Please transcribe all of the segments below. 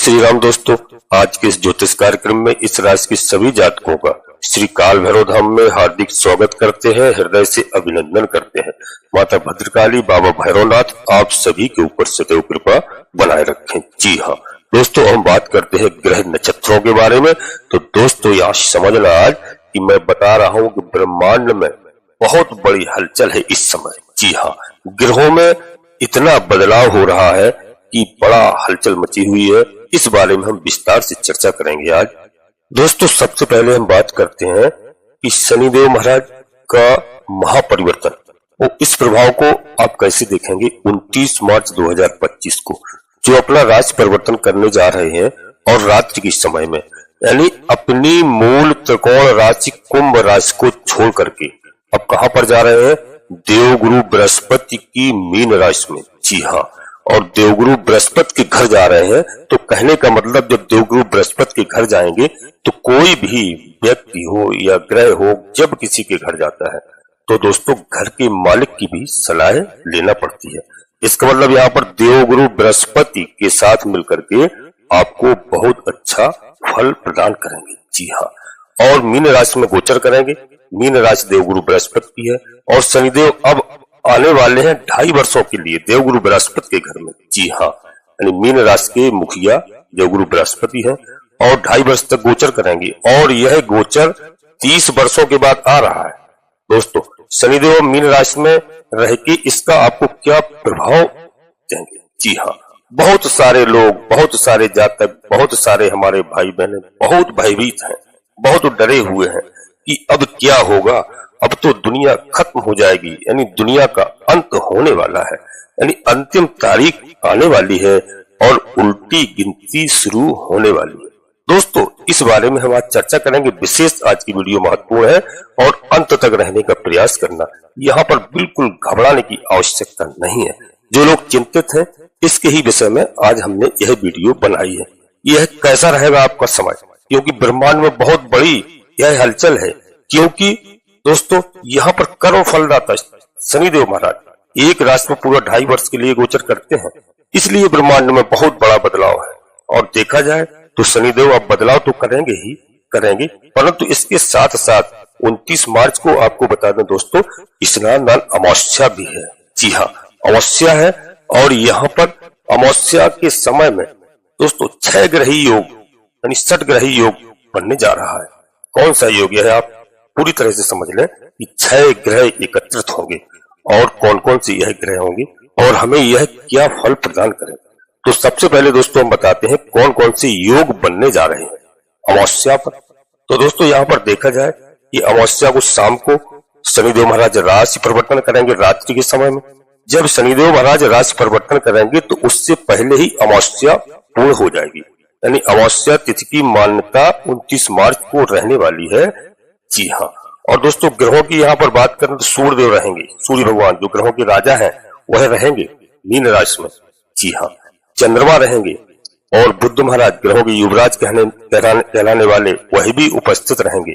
श्री राम दोस्तों, आज के इस ज्योतिष कार्यक्रम में इस राशि के सभी जातकों का श्री काल भैरव धाम में हार्दिक स्वागत करते हैं, हृदय से अभिनंदन करते हैं। माता भद्रकाली, बाबा भैरवनाथ आप सभी के ऊपर सदैव कृपा बनाए रखें। जी हाँ दोस्तों, हम बात करते हैं ग्रह नक्षत्रों के बारे में। तो दोस्तों यहाँ समझना आज कि मैं बता रहा हूँ कि ब्रह्मांड में बहुत बड़ी हलचल है इस समय। जी हाँ, ग्रहों में इतना बदलाव हो रहा है कि बड़ा हलचल मची हुई है। इस बारे में हम विस्तार से चर्चा करेंगे आज। दोस्तों सबसे पहले हम बात करते हैं कि शनिदेव महाराज का महापरिवर्तन और इस प्रभाव को आप कैसे देखेंगे 29 मार्च 2025 को, जो अपना राशि परिवर्तन करने जा रहे हैं और रात्रि के समय में, यानी अपनी मूल त्रिकोण राशि कुंभ राशि को छोड़ करके अब कहां पर जा रहे हैं? देवगुरु बृहस्पति की मीन राशि में। जी हाँ, और देवगुरु बृहस्पति के घर जा रहे हैं। तो कहने का मतलब जब देवगुरु बृहस्पति के घर जाएंगे तो कोई भी व्यक्ति हो या ग्रह हो, जब किसी के घर जाता है तो दोस्तों घर के मालिक की भी सलाह लेना पड़ती है। इसका मतलब यहाँ पर देवगुरु बृहस्पति के साथ मिलकर के आपको बहुत अच्छा फल प्रदान करेंगे। जी हाँ, और मीन राशि में गोचर करेंगे। मीन राशि देवगुरु बृहस्पति की है और शनिदेव अब आने वाले हैं 2.5 वर्षों के लिए देवगुरु बृहस्पति के घर में। जी हाँ, यानी मीन राशि के मुखिया देवगुरु बृहस्पति है और 2.5 वर्ष तक गोचर करेंगे और यह गोचर 30 वर्षों के बाद आ रहा है। दोस्तों शनिदेव मीन राशि में रह के इसका आपको क्या प्रभाव देंगे? जी हाँ, बहुत सारे लोग, बहुत सारे जातक, बहुत सारे हमारे भाई बहन बहुत भयभीत हैं, बहुत डरे हुए हैं कि अब क्या होगा, अब तो दुनिया खत्म हो जाएगी, यानी दुनिया का अंत होने वाला है, यानी अंतिम तारीख आने वाली है और उल्टी गिनती शुरू होने वाली है। दोस्तों इस बारे में हम आज चर्चा करेंगे। विशेष आज की वीडियो महत्वपूर्ण है और अंत तक रहने का प्रयास करना। यहाँ पर बिल्कुल घबराने की आवश्यकता नहीं है। जो लोग चिंतित हैं इसके ही विषय में आज हमने यह वीडियो बनाई है। यह कैसा रहेगा आपका समय, क्योंकि ब्रह्मांड में बहुत बड़ी यह हलचल है। क्योंकि दोस्तों यहाँ पर कर्म फलदाता शनिदेव महाराज एक राशि में पूरा 2.5 वर्ष के लिए गोचर करते हैं, इसलिए ब्रह्मांड में बहुत बड़ा बदलाव है। और देखा जाए तो शनिदेव अब बदलाव तो करेंगे ही करेंगे, परंतु इसके साथ साथ 29 मार्च को आपको बता दें दोस्तों, स्नान दान अमावस्या भी है। जी हाँ, अमावस्या है और यहाँ पर अमावस्या के समय में दोस्तों 6 ग्रही योग यानी 6 ग्रही योग बनने जा रहा है। कौन सा योग है आप पूरी तरह से समझ लें कि 6 ग्रह एकत्रित होंगे और कौन कौन से यह ग्रह होंगे और हमें यह क्या फल प्रदान करेंगे। तो सबसे पहले दोस्तों हम बताते हैं कौन कौन से योग बनने जा रहे हैं अमावस्या पर। तो दोस्तों यहाँ पर देखा जाए कि अमावस्या को शाम को शनिदेव महाराज राशि परिवर्तन करेंगे रात्रि के समय में। जब शनिदेव महाराज राशि परिवर्तन करेंगे तो उससे पहले ही अमावस्या पूर्ण हो जाएगी, यानी अमावस्या तिथि की मान्यता 29 मार्च को रहने वाली है। जी हाँ, और दोस्तों ग्रहों की यहाँ पर बात करें तो सूर्य देव रहेंगे, सूर्य भगवान जो ग्रहों के राजा हैं वह रहेंगे मीन राशि में। जी हाँ, चंद्रमा रहेंगे और बुध महाराज ग्रहों के युवराज कहलाने वाले वह भी उपस्थित रहेंगे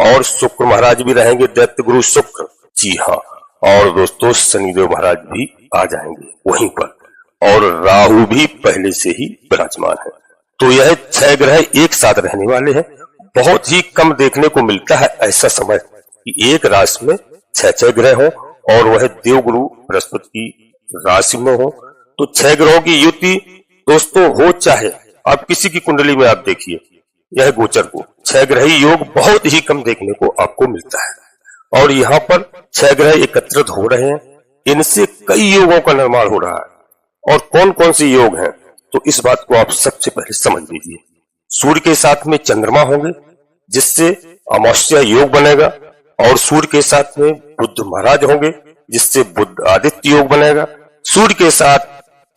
और शुक्र महाराज भी रहेंगे, दैत्य गुरु शुक्र। जी हाँ, और दोस्तों शनिदेव महाराज भी आ जाएंगे वहीं पर और राहु भी पहले से ही विराजमान है। तो यह 6 ग्रह एक साथ रहने वाले हैं। बहुत ही कम देखने को मिलता है ऐसा समय कि एक राशि में 6 ग्रह हो और वह देवगुरु बृहस्पति की राशि में हो। तो 6 ग्रहों की युति दोस्तों हो, चाहे आप किसी की कुंडली में आप देखिए यह गोचर को 6 ग्रही योग बहुत ही कम देखने को आपको मिलता है। और यहाँ पर 6 ग्रह एकत्रित हो रहे हैं, इनसे कई योगों का निर्माण हो रहा है। और कौन कौन से योग हैं तो इस बात को आप सबसे पहले समझ लीजिए। सूर्य के साथ में चंद्रमा होंगे जिससे अमावस्या योग बनेगा और सूर्य के साथ में बुध महाराज होंगे जिससे बुध आदित्य योग बनेगा। सूर्य के साथ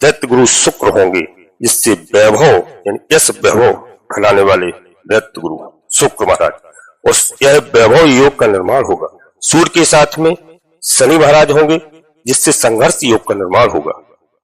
दैत्य गुरु शुक्र होंगे जिससे वैभव यानी यश वैभव फैलाने वाले दैत्य गुरु शुक्र महाराज, और यह वैभव योग का निर्माण होगा। सूर्य के साथ में शनि महाराज होंगे जिससे संघर्ष योग का निर्माण होगा।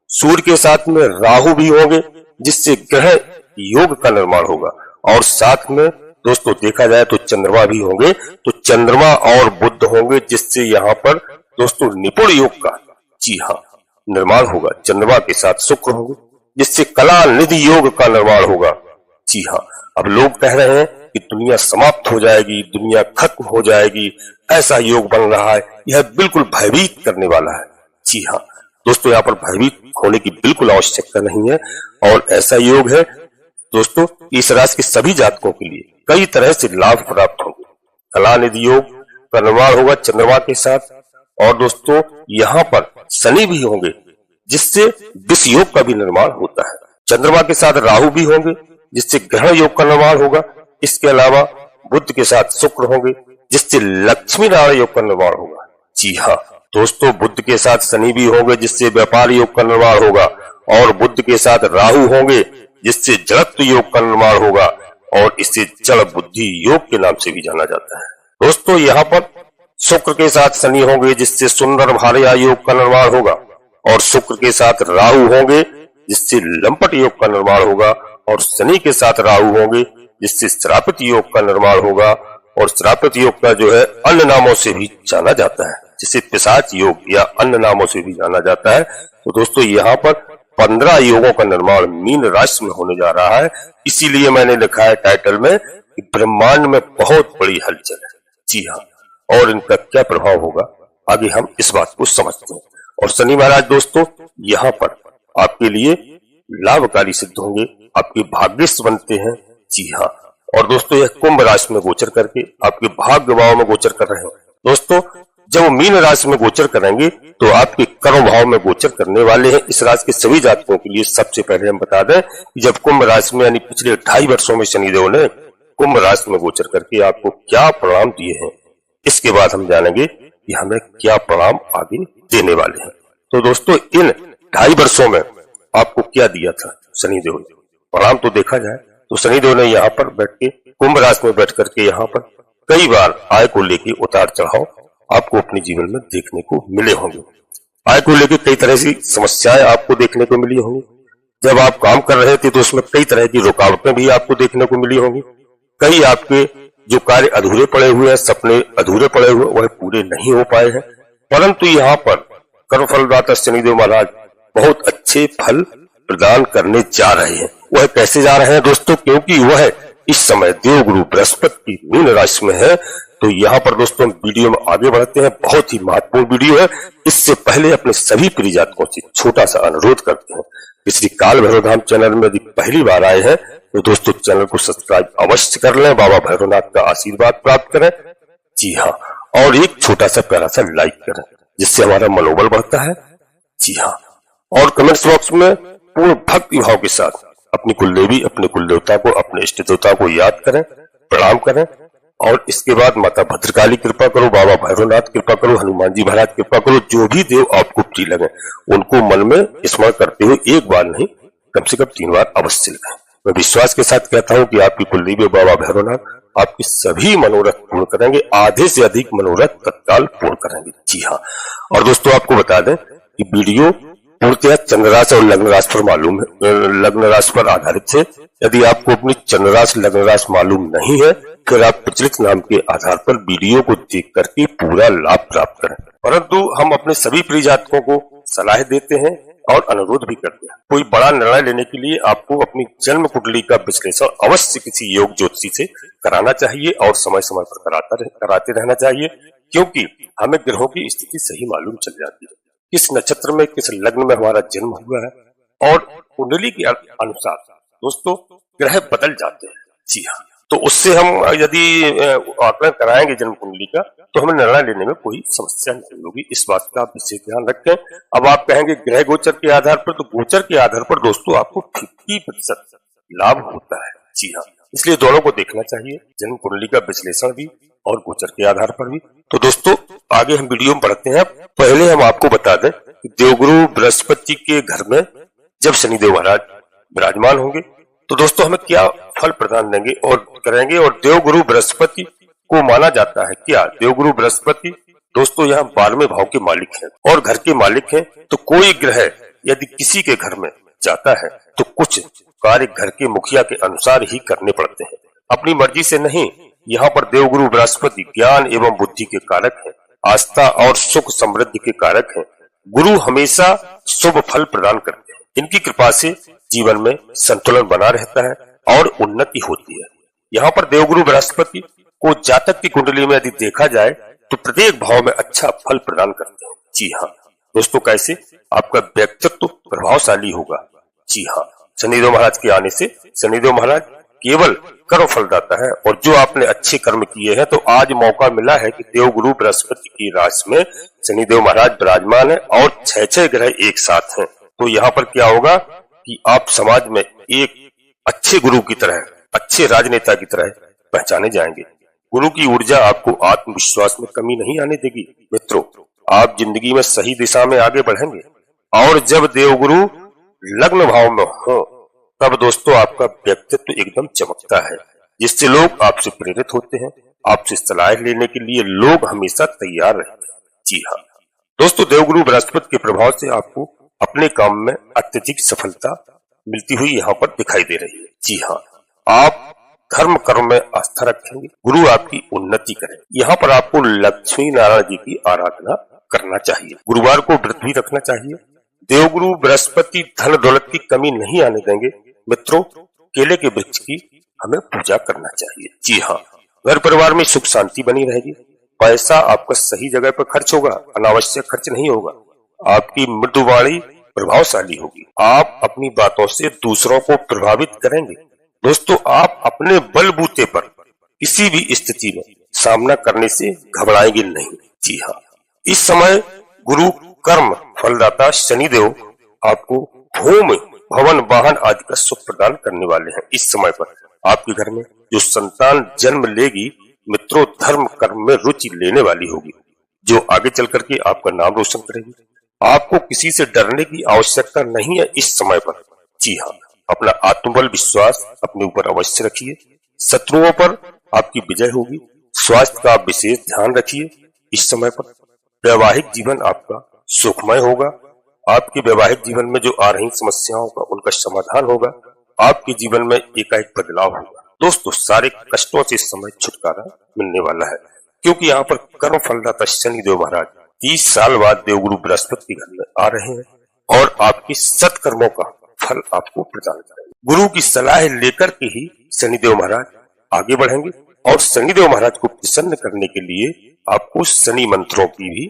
सूर्य के साथ में राहु भी होंगे जिससे ग्रह योग का निर्माण होगा। और साथ में दोस्तों देखा जाए तो चंद्रमा भी होंगे, तो चंद्रमा और बुध होंगे जिससे यहाँ पर दोस्तों निपुण योग का, जी हाँ, निर्माण होगा। चंद्रमा के साथ शुक्र होंगे जिससे कला निधि योग का निर्माण होगा। जी हाँ, अब लोग कह रहे हैं कि दुनिया समाप्त हो जाएगी, दुनिया खत्म हो जाएगी, ऐसा योग बन रहा है, यह बिल्कुल भयभीत करने वाला है। जी हाँ दोस्तों, यहाँ पर भयभीत होने की बिल्कुल आवश्यकता नहीं है और ऐसा योग है दोस्तों, इस राशि के सभी जातकों के लिए कई तरह से लाभ प्राप्त होंगे। कला निधि योग का निर्माण होगा चंद्रमा के साथ और दोस्तों यहाँ पर शनि भी होंगे, जिससे विष योग का भी निर्माण होता है। चंद्रमा के साथ राहु भी होंगे, जिससे ग्रहण योग का निर्माण होगा। इसके अलावा बुध के साथ शुक्र होंगे, जिससे लक्ष्मी नारायण योग का निर्माण होगा। जी हाँ दोस्तों, बुध के साथ शनि भी होंगे, जिससे व्यापार योग का निर्माण होगा और बुध के साथ राहु होंगे, जिससे जड़त्व योग का निर्माण होगा और इसे जड़ बुद्धि योग के नाम से भी जाना जाता है। दोस्तों यहाँ पर शुक्र के साथ शनि होंगे, जिससे सुंदर भार्या योग का निर्माण होगा और शुक्र के साथ राहु होंगे, जिससे लंपट योग का निर्माण होगा और शनि के साथ राहु होंगे, जिससे श्रापित योग का निर्माण होगा और श्रापित योग का जो है अन्य नामों से भी जाना जाता है, जिसे पिशाच योग या अन्य नामों से भी जाना जाता है। तो दोस्तों यहाँ पर 15 योगों का निर्माण मीन राशि में होने जा रहा है। इसीलिए मैंने लिखा है टाइटल में कि ब्रह्मांड में बहुत बड़ी हलचल है। जी हाँ, और इनका क्या प्रभाव होगा आगे हम इस बात को समझते हैं। और शनि महाराज दोस्तों यहाँ पर आपके लिए लाभकारी सिद्ध होंगे, आपके भाग्यस्थ बनते हैं। जी हाँ, और दोस्तों यह कुंभ राशि में गोचर करके आपके भाग्य भाव में गोचर कर रहे हैं। दोस्तों जब वो मीन राशि में गोचर करेंगे तो आपके कर्म भाव में गोचर करने वाले हैं। इस राशि के सभी जातकों के लिए सबसे पहले हम बता दें कि जब कुंभ राशि में यानी पिछले 2.5 वर्षों में शनिदेव ने कुंभ राशि में गोचर करके आपको क्या परिणाम दिए हैं, इसके बाद हम जानेंगे कि हमें क्या परिणाम आगे देने वाले हैं। तो दोस्तों इन 2.5 वर्षों में आपको क्या दिया था शनिदेव ने, परिणाम तो देखा जाए तो शनिदेव ने यहाँ पर बैठ के कुंभ राशि में बैठ करके यहाँ पर कई बार आय को लेके उतार चढ़ाव आपको अपने जीवन में देखने को मिले होंगे। आय को लेकर कई तरह की समस्याएं आपको देखने को मिली होंगी। जब आप काम कर रहे थे तो उसमें कई तरह की रुकावटें भी आपको देखने को मिली होंगी। कई आपके जो कार्य अधूरे पड़े हुए हैं, सपने अधूरे पड़े हुए वह पूरे नहीं हो पाए हैं, परंतु यहाँ पर कर्म फलदाता शनिदेव महाराज बहुत अच्छे फल प्रदान करने जा रहे हैं। वह कैसे जा रहे हैं दोस्तों, क्योंकि वह इस समय देवगुरु बृहस्पति की मीन राशि में है। तो यहाँ पर दोस्तों वीडियो में आगे बढ़ते हैं, बहुत ही महत्वपूर्ण वीडियो है। इससे पहले अपने सभी प्रिय जातकों से छोटा सा अनुरोध करते हैं कि श्री काल भैरव धाम चैनल में यदि पहली बार आए हैं तो दोस्तों चैनल को सब्सक्राइब अवश्य कर लें, बाबा भैरवनाथ का आशीर्वाद प्राप्त करें। जी हाँ, और एक छोटा सा प्यारा सा लाइक करें, जिससे हमारा मनोबल बढ़ता है। जी हाँ, और कमेंट्स बॉक्स में पूर्ण भक्ति भाव के साथ अपनी कुलदेवी, अपने कुलदेवता को, अपने इष्ट देवता को याद करें, प्रणाम करें। और इसके बाद माता भद्रकाली कृपा करो, बाबा भैरवनाथ कृपा करो, हनुमान जी महाराज कृपा करो, जो भी देव आपको प्रिय लगे उनको मन में स्मरण करते हुए एक बार नहीं कम से कम 3 बार अवश्य लगाएं। मैं विश्वास के साथ कहता हूँ कि आपकी कुलदेवी बाबा भैरवनाथ आपके सभी मनोरथ पूर्ण करेंगे, आधे से अधिक मनोरथ तत्काल पूर्ण करेंगे। जी हाँ, और दोस्तों आपको बता दें कि वीडियो पूर्णतः चंद्र राशि और लग्न राशि पर मालूम है, लग्न राशि पर आधारित है। यदि आपको अपनी चंद्र राशि लग्न राशि मालूम नहीं है फिर आप प्रचलित नाम के आधार पर वीडियो को देख करके पूरा लाभ प्राप्त करें। परंतु हम अपने सभी प्रिय जातकों को सलाह देते हैं और अनुरोध भी करते हैं, कोई बड़ा निर्णय लेने के लिए आपको अपनी जन्म कुंडली का विश्लेषण अवश्य किसी योग ज्योतिषी से कराना चाहिए और समय समय पर कराते रहना चाहिए, क्योंकि हमें ग्रहों की स्थिति सही मालूम चल जाती है, किस नक्षत्र में किस लग्न में हमारा जन्म हुआ है। और कुंडली के अनुसार दोस्तों ग्रह बदल जाते हैं। जी हाँ, तो उससे हम यदि आकलन कराएंगे जन्म कुंडली का तो हमें निर्णय लेने में कोई समस्या नहीं होगी। इस बात का आप विशेष ध्यान रखें। अब आप कहेंगे ग्रह गोचर के आधार पर, तो गोचर के आधार पर दोस्तों आपको 50% लाभ होता है। जी हाँ, इसलिए दोनों को देखना चाहिए, जन्म कुंडली का विश्लेषण भी और गोचर के आधार पर भी। तो दोस्तों आगे हम वीडियो में बढ़ते हैं। पहले हम आपको बता दें कि देवगुरु बृहस्पति के घर में जब शनिदेव महाराज विराजमान होंगे तो दोस्तों हमें क्या फल प्रदान देंगे और करेंगे। और देवगुरु बृहस्पति को माना जाता है क्या, देवगुरु बृहस्पति दोस्तों यहाँ 12वें भाव के मालिक हैं और घर के मालिक हैं। तो कोई ग्रह यदि किसी के घर में जाता है तो कुछ कार्य घर के मुखिया के अनुसार ही करने पड़ते हैं, अपनी मर्जी से नहीं। यहाँ पर देवगुरु बृहस्पति ज्ञान एवं बुद्धि के कारक है, आस्था और सुख समृद्धि के कारक है। गुरु हमेशा शुभ फल प्रदान करते हैं। इनकी कृपा से जीवन में संतुलन बना रहता है और उन्नति होती है। यहाँ पर देवगुरु बृहस्पति को जातक की कुंडली में यदि देखा जाए तो प्रत्येक भाव में अच्छा फल प्रदान करते हैं। जी हाँ दोस्तों, कैसे? आपका व्यक्तित्व प्रभावशाली होगा। जी हाँ, शनिदेव महाराज के आने से शनिदेव महाराज केवल कर्म फलदाता है, और जो आपने अच्छे कर्म किए हैं तो आज मौका मिला है कि देवगुरु बृहस्पति की राशि में शनिदेव महाराज विराजमान है और 6 ग्रह एक साथ हैं। तो यहाँ पर क्या होगा कि आप समाज में एक अच्छे गुरु की तरह, अच्छे राजनेता की तरह पहचाने जाएंगे। गुरु की ऊर्जा आपको आत्मविश्वास में कमी नहीं आने देगी। मित्रों, आप जिंदगी में सही दिशा में आगे बढ़ेंगे, और जब देवगुरु लग्न भाव में हो तब दोस्तों आपका व्यक्तित्व एकदम चमकता है, जिससे लोग आपसे प्रेरित होते हैं। आपसे सलाह लेने के लिए लोग हमेशा तैयार रहते हैं। जी हाँ दोस्तों, देवगुरु बृहस्पति के प्रभाव से आपको अपने काम में अत्यधिक सफलता मिलती हुई यहाँ पर दिखाई दे रही है। जी हाँ, आप धर्म कर्म में आस्था रखेंगे, गुरु आपकी उन्नति करेंगे। यहाँ पर आपको लक्ष्मी नारायण जी की आराधना करना चाहिए, गुरुवार को व्रत भी रखना चाहिए। देवगुरु बृहस्पति धन दौलत की कमी नहीं आने देंगे। मित्रों, केले के वृक्ष की हमें पूजा करना चाहिए। जी हाँ, घर परिवार में सुख शांति बनी रहेगी, पैसा आपका सही जगह पर खर्च होगा, अनावश्यक खर्च नहीं होगा, आपकी मृदुवाणी प्रभावशाली होगी, आप अपनी बातों से दूसरों को प्रभावित करेंगे। दोस्तों, आप अपने बलबूते पर किसी भी स्थिति में सामना करने से घबराएंगे नहीं। जी हाँ, इस समय गुरु कर्म फलदाता शनिदेव आपको भूमि भवन वाहन आदि का सुख प्रदान करने वाले हैं। इस समय पर आपके घर में जो संतान जन्म लेगी, मित्रों, धर्म कर्म में रुचि लेने वाली होगी, जो आगे चल करके आपका नाम रोशन करेगी। आपको किसी से डरने की आवश्यकता नहीं है इस समय पर। जी हाँ, अपना आत्मबल विश्वास अपने ऊपर अवश्य रखिए, शत्रुओं पर आपकी विजय होगी। स्वास्थ्य का आप विशेष ध्यान रखिए। इस समय पर वैवाहिक जीवन आपका सुखमय होगा। आपके वैवाहिक जीवन में जो आ रही समस्याओं का उनका समाधान होगा। आपके जीवन में एकाएक बदलाव होगा। दोस्तों, सारे कष्टों से इस समय छुटकारा मिलने वाला है, क्योंकि यहाँ पर कर्म फलदाता शनिदेव महाराज 30 साल बाद देवगुरु बृहस्पति के घर में आ रहे हैं और आपके सत्कर्मों का फल आपको प्रदान करेंगे। गुरु की सलाह लेकर के ही शनिदेव महाराज आगे बढ़ेंगे, और शनिदेव महाराज को प्रसन्न करने के लिए आपको शनि मंत्रों की भी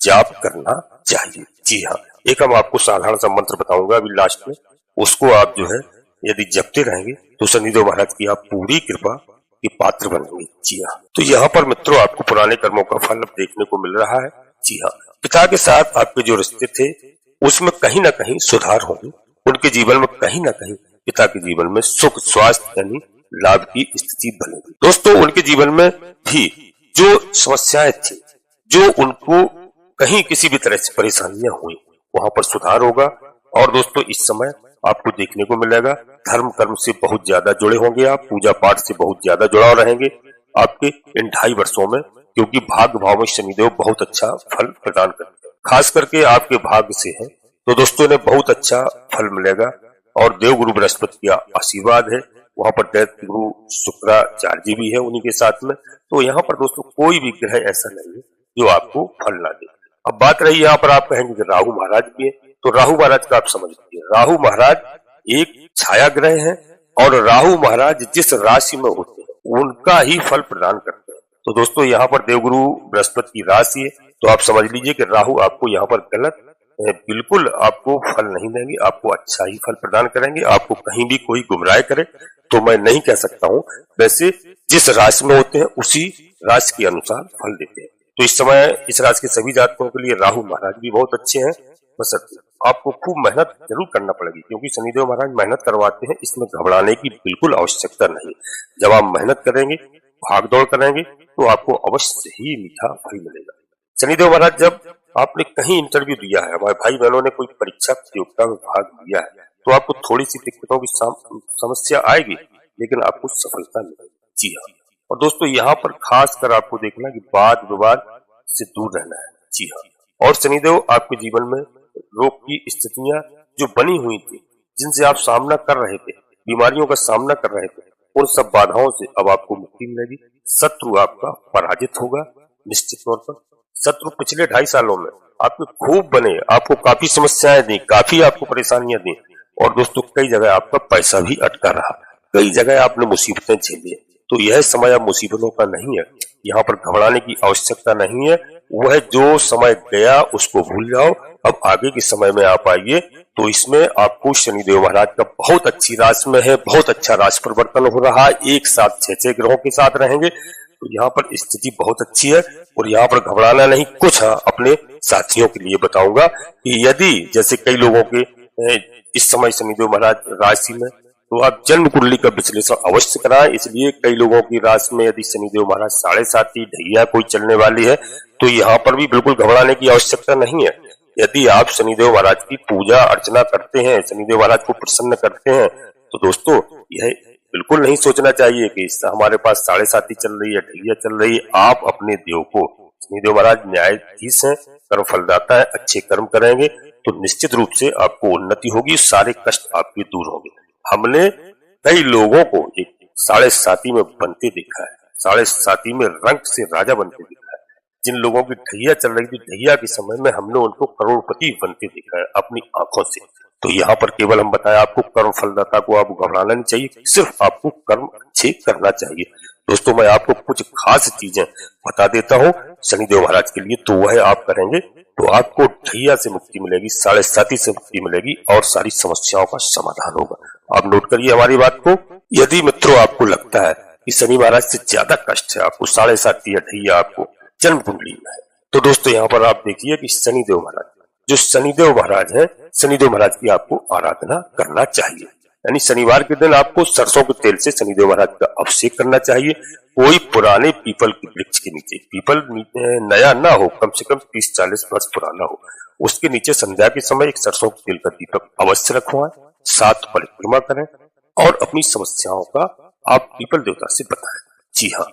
जाप करना चाहिए। जी हाँ, एक हम आपको साधारण सा मंत्र बताऊंगा अभी लास्ट में, उसको आप जो है यदि जपते रहेंगे तो शनिदेव महाराज की आप पूरी कृपा के पात्र बनेंगे। जी हाँ, तो यहाँ पर मित्रों आपको पुराने कर्मों का फल देखने को मिल रहा है। जी हाँ, पिता के साथ आपके जो रिश्ते थे उसमें कहीं ना कहीं सुधार होंगे। उनके जीवन में कहीं ना कहीं पिता के जीवन में सुख स्वास्थ्य यानी लाभ की स्थिति बनेगी। दोस्तों, उनके जीवन में भी जो समस्याएं थी, जो उनको कहीं किसी भी तरह से परेशानियां हुई, वहां पर सुधार होगा। और दोस्तों, इस समय आपको देखने को मिलेगा धर्म कर्म से बहुत ज्यादा जुड़े होंगे आप, पूजा पाठ से बहुत ज्यादा जुड़ाव रहेंगे आपके इन 2.5 वर्षों में, क्योंकि भाग्य भाव में शनिदेव बहुत अच्छा फल प्रदान करते हैं। खास करके आपके भाग्य से है तो दोस्तों ने बहुत अच्छा फल मिलेगा। और देवगुरु बृहस्पति का आशीर्वाद है, वहां पर दैत्य गुरु शुक्राचार्य भी है उन्हीं के साथ में। तो यहाँ पर दोस्तों कोई भी ग्रह ऐसा नहीं है जो आपको फल ना दे। अब बात रही यहाँ पर आप कहेंगे कि राहु महाराज भी है, तो राहु महाराज का आप समझ लीजिए, राहु महाराज एक छाया ग्रह है, और राहु महाराज जिस राशि में होते हैं उनका ही फल प्रदान करते हैं। तो दोस्तों, यहाँ पर देवगुरु बृहस्पति की राशि है, तो आप समझ लीजिए कि राहु आपको यहाँ पर गलत बिल्कुल आपको फल नहीं देंगे, आपको अच्छा ही फल प्रदान करेंगे। आपको कहीं भी कोई गुमराह करे तो मैं नहीं कह सकता हूँ, वैसे जिस राशि में होते हैं उसी राशि के अनुसार फल देते हैं। तो इस समय इस राशि के सभी जातकों के लिए राहु महाराज भी बहुत अच्छे हैं, बस आपको खूब मेहनत जरूर करना पड़ेगी, क्योंकि शनिदेव महाराज मेहनत करवाते हैं, इसमें घबराने की बिल्कुल आवश्यकता नहीं। जब आप मेहनत करेंगे, भाग दौड़ करेंगे, तो आपको अवश्य ही मीठा फल मिलेगा। शनिदेव महाराज जब आपने कहीं इंटरव्यू दिया है, हमारे भाई बहनों ने कोई परीक्षा प्रतियोगिता में भाग लिया है, तो आपको थोड़ी सी दिक्कतों की समस्या आएगी, लेकिन आपको सफलता मिलेगी। जी हाँ, और दोस्तों यहाँ पर खास कर आपको देखना कि वाद विवाद से दूर रहना है। जी हाँ, और शनिदेव आपके जीवन में रोग की स्थितियां जो बनी हुई थी, जिनसे आप सामना कर रहे थे, बीमारियों का सामना कर रहे थे, उन सब बाधाओं से अब आपको मुक्ति मिलेगी। शत्रु आपका पराजित होगा निश्चित तौर पर। शत्रु पिछले 2.5 सालों में आपके खूब बने, आपको काफी समस्याएं दी, काफी आपको परेशानियां दी, और दोस्तों कई जगह आपका पैसा भी अटका रहा, कई जगह आपने मुसीबतें झेली। तो यह समय अब मुसीबतों का नहीं है, यहाँ पर घबराने की आवश्यकता नहीं है। वह जो समय गया उसको भूल जाओ, अब आगे के समय में आप आइए। तो इसमें आपको शनिदेव महाराज का बहुत अच्छी राशि में है, बहुत अच्छा राशि परिवर्तन हो रहा है, एक साथ 6 ग्रहों के साथ रहेंगे। तो यहाँ पर स्थिति बहुत अच्छी है और यहाँ पर घबराना नहीं। कुछ अपने साथियों के लिए बताऊंगा कि यदि जैसे कई लोगों के इस समय शनिदेव महाराज राशि में, तो आप जन्म कुंडली का विश्लेषण अवश्य कराएं। इसलिए कई लोगों की राशि में यदि शनिदेव महाराज 7.5 ढैया कोई चलने वाली है, तो यहाँ पर भी बिल्कुल घबराने की आवश्यकता नहीं है। यदि आप शनिदेव महाराज की पूजा अर्चना करते हैं, शनिदेव महाराज को प्रसन्न करते हैं, तो दोस्तों यह बिल्कुल नहीं सोचना चाहिए कि हमारे पास 7.5 चल रही है, ढैया चल रही है। आप अपने देव को, शनिदेव महाराज न्यायाधीश हैं, कर्म फलदाता है, अच्छे कर्म करेंगे तो निश्चित रूप से आपको उन्नति होगी, सारे कष्ट आपके दूर होंगे। हमने कई लोगों को एक 7.5 में बनते देखा है, 7.5 में रंग से राजा बनते देखा है। जिन लोगों की ढैया चल रही थी, ढैया के समय में हमने उनको करोड़पति बनते देखा है अपनी आंखों से। तो यहाँ पर केवल हम बताया आपको कर्म फलदाता को आप घबराना नहीं चाहिए, सिर्फ आपको कर्म अच्छे करना चाहिए। दोस्तों मैं आपको कुछ खास चीजें बता देता हूँ शनिदेव महाराज के लिए, तो वह आप करेंगे तो आपको ढैया से मुक्ति मिलेगी, 7.5 से मुक्ति मिलेगी और सारी समस्याओं का समाधान होगा। आप नोट करिए हमारी बात को। यदि मित्रों आपको लगता है कि शनि महाराज से ज्यादा कष्ट है, आपको 7.5 या ढैया आपको जन्म कुंडली में है, तो दोस्तों यहाँ पर आप देखिए कि शनिदेव महाराज, जो शनिदेव महाराज है, शनिदेव महाराज की आपको आराधना करना चाहिए। यानी शनिवार के दिन आपको सरसों के तेल से शनिदेव महाराज का अभिषेक करना चाहिए। कोई पुराने पीपल के वृक्ष के नीचे, पीपल नया ना हो, कम से कम 30-40 वर्ष पुराना हो, उसके नीचे संध्या के समय एक सरसों के तेल का दीपक अवश्य रखवाएं, 7 परिक्रमा करें और अपनी समस्याओं का आप पीपल देवता से बताएं। जी हाँ,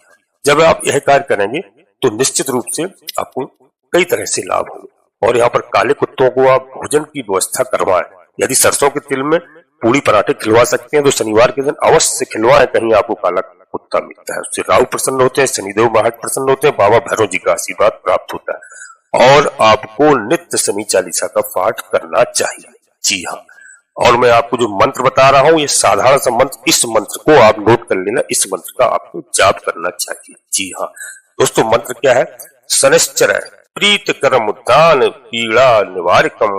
जब आप यह कार्य करेंगे तो निश्चित रूप से आपको कई तरह से लाभ होंगे। और यहाँ पर काले कुत्तों को आप भोजन की व्यवस्था करवाएं। यदि सरसों के तेल में पूरी पराठे खिलवा सकते हैं तो शनिवार के दिन अवश्य खिलवाएं, कहीं आपको काला कुत्ता मिलता है, उससे राहु प्रसन्न होते हैं, शनिदेव महाराज प्रसन्न होते हैं, बाबा भैरव जी का आशीर्वाद प्राप्त होता है। और आपको नित्य शनि चालीसा का पाठ करना चाहिए। जी हाँ, और मैं आपको जो मंत्र बता रहा हूँ ये साधारण सा मंत्र, इस मंत्र को आप नोट कर लेना, इस मंत्र का आपको जाप करना चाहिए। जी हाँ दोस्तों, मंत्र क्या है? शनैश्चर प्रीत करम दान पीड़ा निवारकम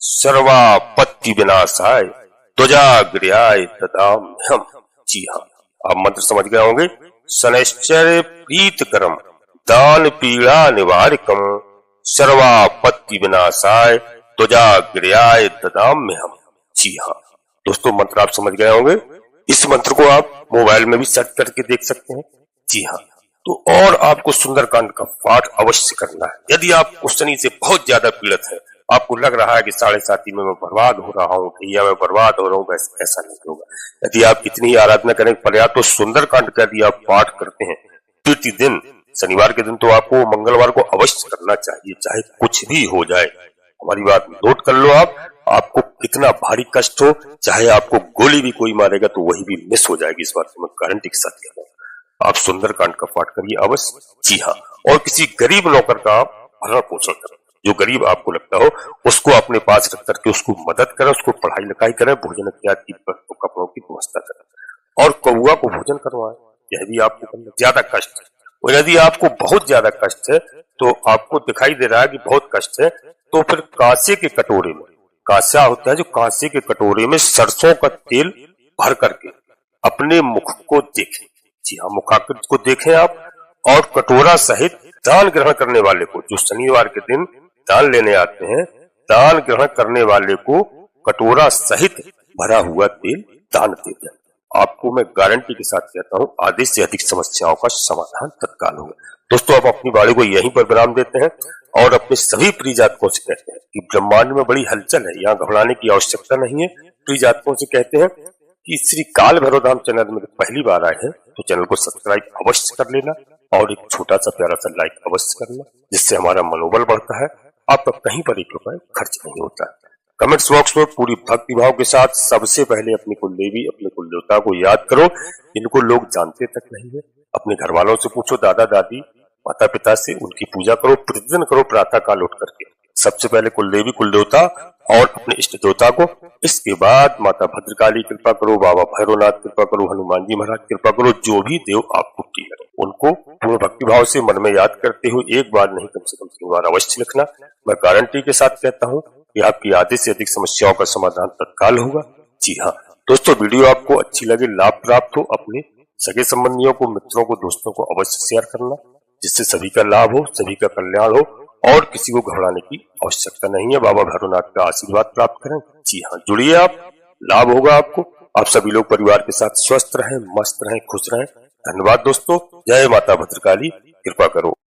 सर्वापत्ति विनाशाय ध्वजाग्र्याय ददाम्यहम्। जी हाँ, आप मंत्र समझ गए होंगे। शनैश्चर प्रीत करम दान पीड़ा निवारकम सर्वापत्ति विनाशाय ध्वजाग्र्याय ददाम्यहम्। जी हाँ दोस्तों, मंत्र आप समझ गए होंगे। इस मंत्र को आप मोबाइल में भी सर्च करके देख सकते हैं। जी हाँ, तो और आपको सुंदरकांड का पाठ अवश्य करना है। यदि आप उस शनि से बहुत ज्यादा पीड़ित है, आपको लग रहा है कि 7.5 में मैं बर्बाद हो रहा हूँ, ढैया में बर्बाद हो रहा हूँ, वैसे ऐसा नहीं होगा। यदि आप कितनी आराधना करें पर्याप्त, तो सुंदरकांड का यदि आप पाठ करते हैं प्रतिदिन, शनिवार के दिन तो आपको मंगलवार को अवश्य करना चाहिए, चाहे कुछ भी हो जाए। हमारी बात नोट कर लो आप, आपको कितना भारी कष्ट हो, चाहे आपको गोली भी कोई मारेगा तो वही भी मिस हो जाएगी, इस बात की मैं गारंटी के साथ कहता हूँ। आप सुंदरकांड का पाठ करिए अवश्य। जी हाँ, और किसी गरीब नौकर का आप भरण पोषण करें, जो गरीब आपको लगता हो उसको अपने पास रख करके उसको मदद करें, उसको पढ़ाई लिखाई करें, भोजन इत्यादि कपड़ों की व्यवस्था करें और कौआ को भोजन करवाएं। यह भी आपको करना। ज्यादा कष्ट है, और यदि आपको बहुत ज्यादा कष्ट है, तो आपको दिखाई दे रहा है कि बहुत कष्ट है, तो फिर कांसे के कटोरे में, कांसा होता है जो कांसे के कटोरे में सरसों का तेल भर करके अपने मुख को देखें। जी हाँ, मुखाकृति को देखें आप, और कटोरा सहित दान ग्रहण करने वाले को, जो शनिवार के दिन दान लेने आते हैं, दान ग्रहण करने वाले को कटोरा सहित भरा हुआ तेल दान दे दें। आपको मैं गारंटी के साथ कहता हूँ आधे से अधिक समस्याओं का समाधान तत्काल होगा। दोस्तों, आप अपनी वाणी को यहीं पर विराम देते हैं और अपने सभी प्रिय जातकों से कहते हैं कि ब्रह्मांड में बड़ी हलचल है, यहाँ घबराने की आवश्यकता नहीं है। प्रिय जातकों से कहते हैं कि श्री काल भैरव धाम चैनल में पहली बार आए हैं तो चैनल को सब्सक्राइब अवश्य कर लेना और एक छोटा सा प्यारा सा लाइक अवश्य करना, जिससे हमारा मनोबल बढ़ता है। आपका कहीं पर 1 रुपए खर्च नहीं होता है। कमेंट्स बॉक्स में पूरी भक्ति भाव के साथ सबसे पहले अपनी कुलदेवी, अपने कुल देवता को याद करो, इनको लोग जानते तक नहीं है। अपने घर वालों से पूछो, दादा दादी माता पिता से, उनकी पूजा करो, प्रतिदिन करो प्रातः काल उठ करके। सबसे पहले कुल देवी कुल देवता और अपने इष्ट देवता को, इसके बाद माता भद्रकाली कृपा करो, बाबा भैरवनाथ कृपा करो, हनुमान जी महाराज कृपा करो, जो भी देव आपको प्रिय लगे उनको पूर्ण भक्ति भाव से मन में याद करते हुए एक बार नहीं कम से कम 3 बार अवश्य लिखना। मैं गारंटी के साथ कहता हूँ कि आपकी आधे से अधिक समस्याओं का समाधान तत्काल होगा। जी हाँ दोस्तों, वीडियो आपको अच्छी लगे, लाभ प्राप्त हो, अपने सगे संबंधियों को, मित्रों को, दोस्तों को अवश्य शेयर करना, जिससे सभी का लाभ हो, सभी का कल्याण हो और किसी को घबराने की आवश्यकता नहीं है। बाबा भैरवनाथ का आशीर्वाद प्राप्त करें। जी हाँ, जुड़िए आप, लाभ होगा आपको। आप सभी लोग परिवार के साथ स्वस्थ रहें, मस्त रहें, खुश रहें। धन्यवाद दोस्तों। जय माता भद्रकाली, कृपा करो।